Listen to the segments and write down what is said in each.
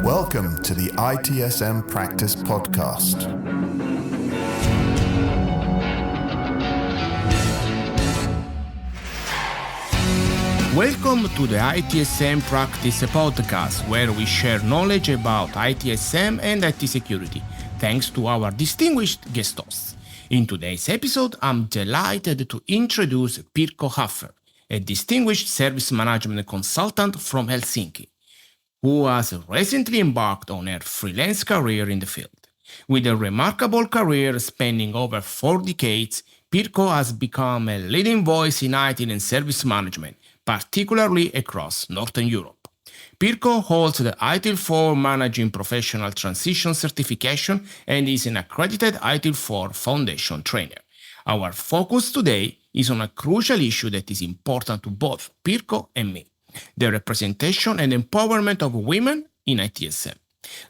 Welcome to the ITSM Practice Podcast. Welcome to the ITSM Practice Podcast, where we share knowledge about ITSM and IT security, thanks to our distinguished guest hosts. In today's episode, I'm delighted to introduce Pirkko Haver, a distinguished service management consultant from Helsinki, who has recently embarked on a freelance career in the field. With a remarkable career spanning over 4 decades, Pirkko has become a leading voice in IT and service management, particularly across Northern Europe. Pirkko holds the ITIL 4 Managing Professional Transition certification and is an accredited ITIL 4 Foundation trainer. Our focus today is on a crucial issue that is important to both Pirkko and me: the representation and empowerment of women in ITSM.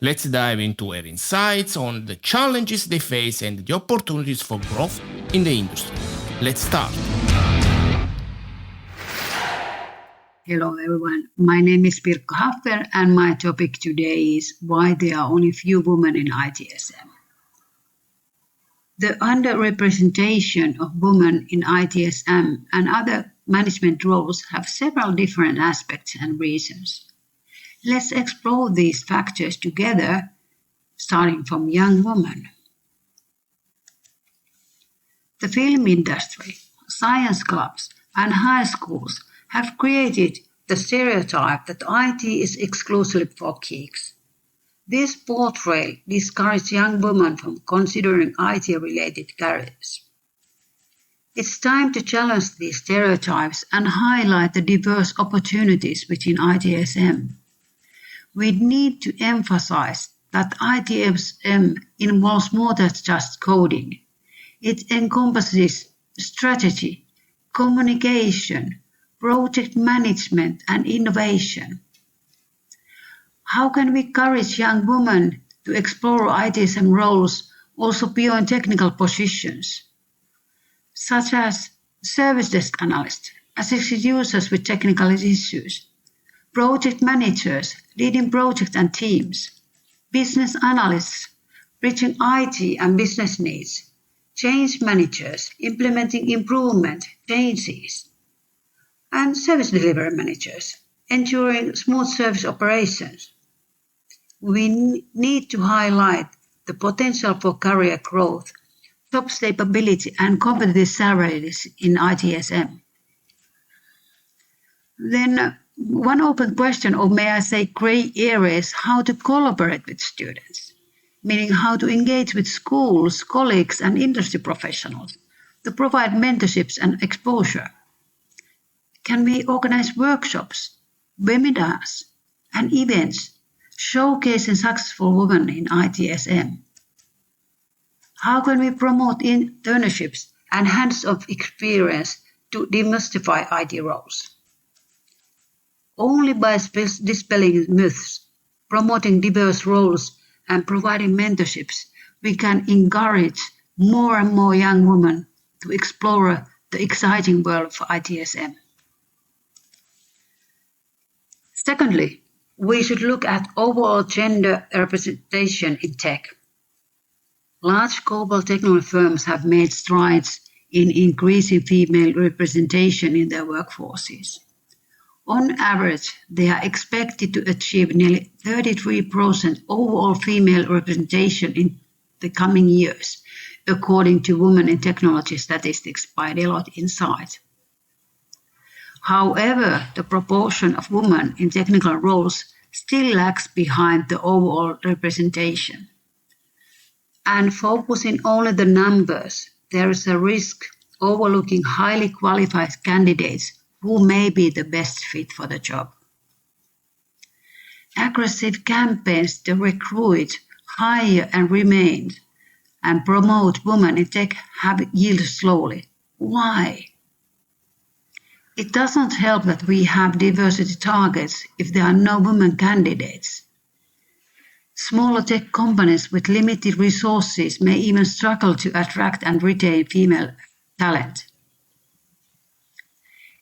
Let's dive into her insights on the challenges they face and the opportunities for growth in the industry. Let's start. Hello everyone, my name is Pirkko Haver and my topic today is why there are only few women in ITSM. The underrepresentation of women in ITSM and other management roles have several different aspects and reasons. Let's explore these factors together, starting from young women. The film industry, science clubs, and high schools have created the stereotype that IT is exclusively for geeks. This portrayal discourages young women from considering IT-related careers. It's time to challenge these stereotypes and highlight the diverse opportunities within ITSM. We need to emphasize that ITSM involves more than just coding. It encompasses strategy, communication, project management, and innovation. How can we encourage young women to explore ITSM roles also beyond technical positions, such as service desk analysts, assisting users with technical issues, project managers leading projects and teams, business analysts bridging IT and business needs, change managers implementing improvement changes, and service delivery managers ensuring smooth service operations. We need to highlight the potential for career growth, job stability, and competitive salaries in ITSM. Then one open question, or may I say gray area, is how to collaborate with students, meaning how to engage with schools, colleagues, and industry professionals to provide mentorships and exposure. Can we organize workshops, webinars, and events showcasing successful women in ITSM? How can we promote internships and hands-on experience to demystify IT roles? Only by dispelling myths, promoting diverse roles, and providing mentorships, we can encourage more and more young women to explore the exciting world of ITSM. Secondly, we should look at overall gender representation in tech. Large global technology firms have made strides in increasing female representation in their workforces. On average, they are expected to achieve nearly 33% overall female representation in the coming years, according to Women in Technology Statistics by Deloitte Insight. However, the proportion of women in technical roles still lags behind the overall representation. And focusing only the numbers, there is a risk overlooking highly qualified candidates who may be the best fit for the job. Aggressive campaigns to recruit, hire, and remain and promote women in tech have yielded slowly. Why? It doesn't help that we have diversity targets if there are no women candidates. Smaller tech companies with limited resources may even struggle to attract and retain female talent.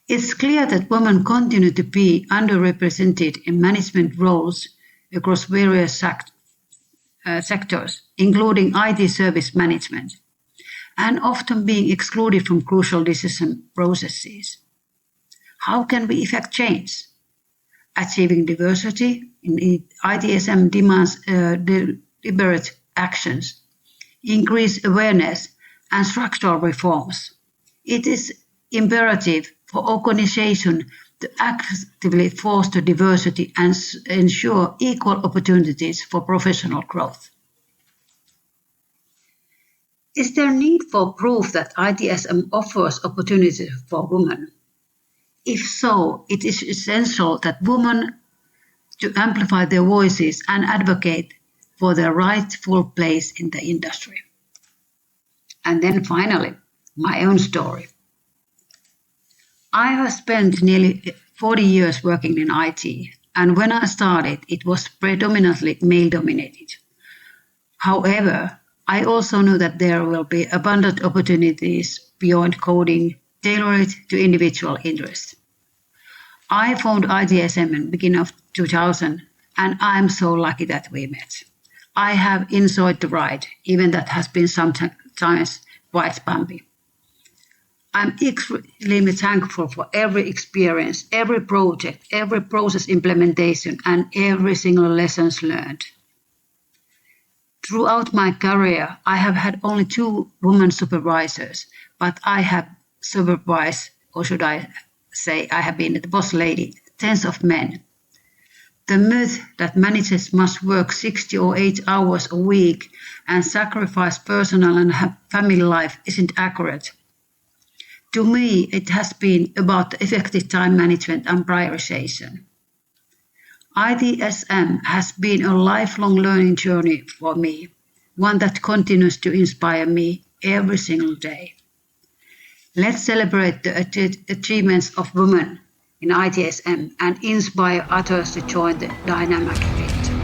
It's clear that women continue to be underrepresented in management roles across various sectors, including IT service management, and often being excluded from crucial decision processes. How can we effect change? Achieving diversity in ITSM demands deliberate actions, increased awareness, and structural reforms. It is imperative for organizations to actively foster diversity and ensure equal opportunities for professional growth. Is there need for proof that ITSM offers opportunities for women? If so, it is essential that women to amplify their voices and advocate for their rightful place in the industry. And then finally, my own story. I have spent nearly 40 years working in IT, and when I started, it was predominantly male-dominated. However, I also knew that there will be abundant opportunities beyond coding tailored to individual interests. I found ITSM in the beginning of 2000, and I'm so lucky that we met. I have enjoyed the ride, even that has been sometimes quite bumpy. I'm extremely thankful for every experience, every project, every process implementation, and every single lessons learned. Throughout my career, I have had only 2 women supervisors, but I have supervised, or should I say, I have been the boss lady, tens of men. The myth that managers must work 60 or 8 hours a week and sacrifice personal and family life isn't accurate. To me, it has been about effective time management and prioritization. ITSM has been a lifelong learning journey for me, one that continues to inspire me every single day. Let's celebrate the achievements of women in ITSM and inspire others to join the dynamic field.